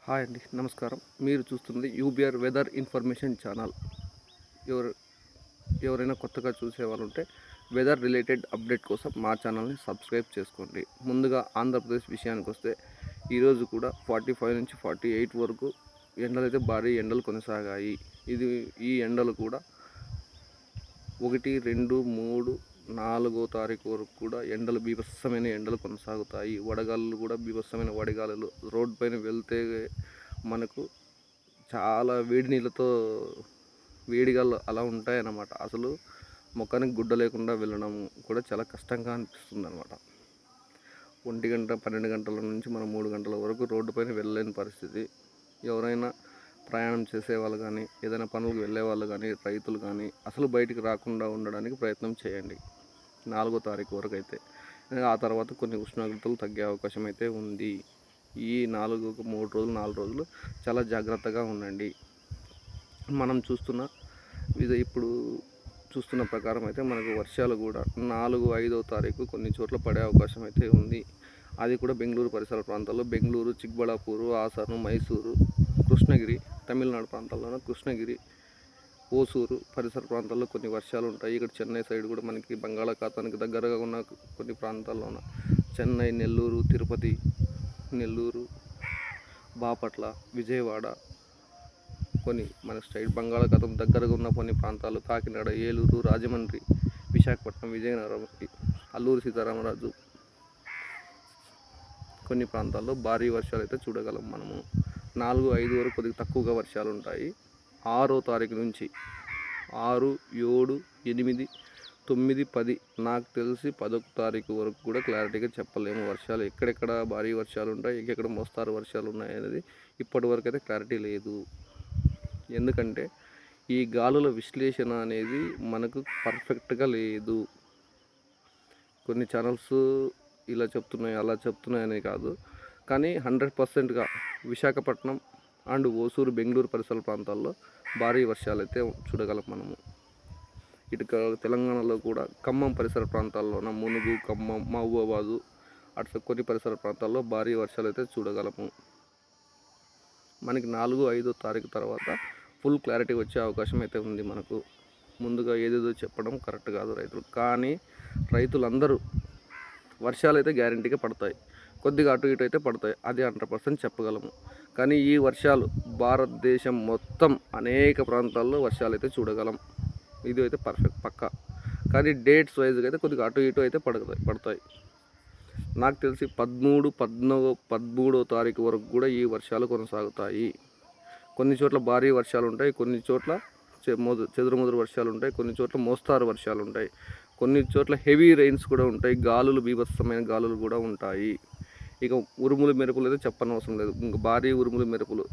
Hi అండి, నమస్కారం. మీరు చూస్తుంది యూబీఆర్ వెదర్ ఇన్ఫర్మేషన్ ఛానల్. ఎవరు ఎవరైనా కొత్తగా చూసేవాళ్ళు ఉంటే వెదర్ రిలేటెడ్ అప్డేట్ కోసం మా ఛానల్ని సబ్స్క్రైబ్ చేసుకోండి. ముందుగా ఆంధ్రప్రదేశ్ విషయానికి వస్తే ఈరోజు కూడా 45 నుంచి 48 వరకు ఎండలైతే భారీ ఎండలు కొనసాగాయి. ఈ ఎండలు కూడా 1, 2, 3, 4వ తారీఖు వరకు కూడా బీభత్సమైన ఎండలు కొనసాగుతాయి. వడగాలులు కూడా బీభత్సమైన వడగాలులు. రోడ్ పైన వెళ్తే మనకు చాలా వేడి నీళ్ళతో వేడిగాలు అలా ఉంటాయన్నమాట. అసలు ముఖానికి గుడ్డ లేకుండా వెళ్ళడం కూడా చాలా కష్టంగా అనిపిస్తుంది అనమాట. 1 గంట 12 గంటల నుంచి మనం 3 గంటల వరకు రోడ్డు పైన వెళ్ళలేని పరిస్థితి. ఎవరైనా ప్రయాణం చేసేవాళ్ళు కానీ, ఏదైనా పనులకు వెళ్ళే వాళ్ళు కానీ, రైతులు కానీ అసలు బయటికి రాకుండా ఉండడానికి ప్రయత్నం చేయండి 4వ తారీఖు వరకు అయితే. ఆ తర్వాత కొన్ని ఉష్ణోగ్రతలు తగ్గే అవకాశం అయితే ఉంది. ఈ 3 రోజులు 4 రోజులు చాలా జాగ్రత్తగా ఉండండి. మనం ఇప్పుడు చూస్తున్న ప్రకారం అయితే మనకు వర్షాలు కూడా 4, 5వ తారీఖు కొన్ని చోట్ల పడే అవకాశం అయితే ఉంది. అది కూడా బెంగళూరు పరిసర ప్రాంతాల్లో, బెంగళూరు, చిక్బళాపూరు, హాసను, మైసూరు, కృష్ణగిరి, తమిళనాడు ప్రాంతాల్లోన కృష్ణగిరి, ఓసూరు పరిసర ప్రాంతాల్లో కొన్ని వర్షాలు ఉంటాయి. ఇక్కడ చెన్నై సైడ్ కూడా మనకి బంగాళాఖాతానికి దగ్గరగా ఉన్న కొన్ని ప్రాంతాల్లోన చెన్నై, నెల్లూరు, తిరుపతి, నెల్లూరు, బాపట్ల, విజయవాడ, కొన్ని మన స్టైట్ బంగాళాఖాతం దగ్గరగా ఉన్న కొన్ని ప్రాంతాలు కాకినాడ, ఏలూరు, రాజమండ్రి, విశాఖపట్నం, విజయనగరం, అల్లూరు సీతారామరాజు కొన్ని ప్రాంతాల్లో భారీ వర్షాలు అయితే చూడగలం మనము. 4, 5 వరకు కొద్దిగా తక్కువగా వర్షాలు ఉంటాయి. 6వ తారీఖు నుంచి 6, 7, 8, 9, 10 నాకు తెలిసి 10వ తారీఖు వరకు కూడా క్లారిటీగా చెప్పలేము. వర్షాలు ఎక్కడెక్కడ భారీ వర్షాలు ఉంటాయి, ఎక్కడ మోస్తారు వర్షాలు ఉన్నాయి అనేది ఇప్పటి వరకు అయితే క్లారిటీ లేదు. ఎందుకంటే ఈ గాలుల విశ్లేషణ అనేది మనకు పర్ఫెక్ట్గా లేదు. కొన్ని ఛానల్స్ ఇలా చెప్తున్నాయి, అలా చెప్తున్నాయనే కాదు, కానీ 100%గా విశాఖపట్నం అండ్ ఓసూరు, బెంగళూరు పరిసర ప్రాంతాల్లో భారీ వర్షాలు అయితే చూడగలం మనము. ఇటు తెలంగాణలో కూడా ఖమ్మం పరిసర ప్రాంతాల్లోన మునుగు, ఖమ్మం, మహబూబాబాదు అట్లా కొన్ని పరిసర ప్రాంతాల్లో భారీ వర్షాలు అయితే చూడగలము. మనకి 4, 5వ తారీఖు తర్వాత ఫుల్ క్లారిటీ వచ్చే అవకాశం అయితే ఉంది. మనకు ముందుగా ఏదేదో చెప్పడం కరెక్ట్ కాదు రైతులు. కానీ రైతులందరూ వర్షాలు అయితే గ్యారంటీగా పడతాయి, కొద్దిగా అటు ఇటు అయితే పడతాయి, అది 100% చెప్పగలము. కానీ ఈ వర్షాలు భారతదేశం మొత్తం అనేక ప్రాంతాల్లో వర్షాలు అయితే చూడగలం. ఇది అయితే పర్ఫెక్ట్ పక్కా. కానీ డేట్స్ వైజ్గా అయితే కొద్దిగా అటు ఇటు అయితే పడతాయి. నాకు తెలిసి 13, 14, 13వ తారీఖు వరకు కూడా ఈ వర్షాలు కొనసాగుతాయి. కొన్ని చోట్ల భారీ వర్షాలు ఉంటాయి, కొన్ని చోట్ల చెదురుమదురు వర్షాలు ఉంటాయి, కొన్ని చోట్ల మోస్తారు వర్షాలు ఉంటాయి, కొన్ని చోట్ల హెవీ రెయిన్స్ కూడా ఉంటాయి, గాలులు బీభత్సమైన గాలులు కూడా ఉంటాయి. ఇక ఉరుములు మెరుపులు అయితే చెప్పనవసరం లేదు. ఇంకా భారీ ఉరుములు మెరుపులు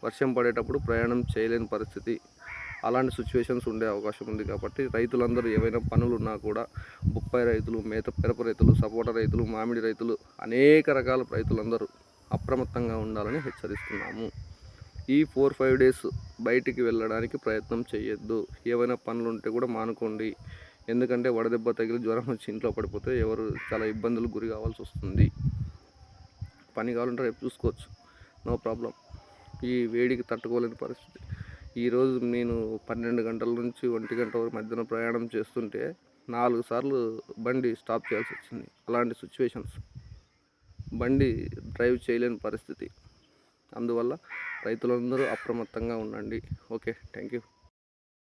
వర్షం పడేటప్పుడు ప్రయాణం చేయలేని పరిస్థితి, అలాంటి సిచ్యువేషన్స్ ఉండే అవకాశం ఉంది. కాబట్టి రైతులందరూ ఏవైనా పనులు ఉన్నా కూడా బొప్పాయి రైతులు, మిరప రైతులు, సపోటా రైతులు, మామిడి రైతులు, అనేక రకాల రైతులందరూ అప్రమత్తంగా ఉండాలని హెచ్చరిస్తున్నాము. ఈ 4-5 డేస్ బయటికి వెళ్ళడానికి ప్రయత్నం చేయొద్దు. ఏవైనా పనులు ఉంటే కూడా మానుకోండి. ఎందుకంటే వడదెబ్బ తగిలి జ్వరం వచ్చి ఇంట్లో పడిపోతే చాలా ఇబ్బందులు గురి కావాల్సి వస్తుంది. పని కావాలంటే రేపు చూసుకోవచ్చు, నో ప్రాబ్లం. ఈ వేడికి తట్టుకోలేని పరిస్థితి. ఈరోజు నేను 12 గంటల నుంచి 1 గంట వరకు మధ్యన ప్రయాణం చేస్తుంటే 4 సార్లు బండి స్టాప్ చేయాల్సి వచ్చింది. అలాంటి సిచ్యువేషన్స్, బండి డ్రైవ్ చేయలేని పరిస్థితి. అందువల్ల రైతులందరూ అప్రమత్తంగా ఉండండి. Okay, thank you.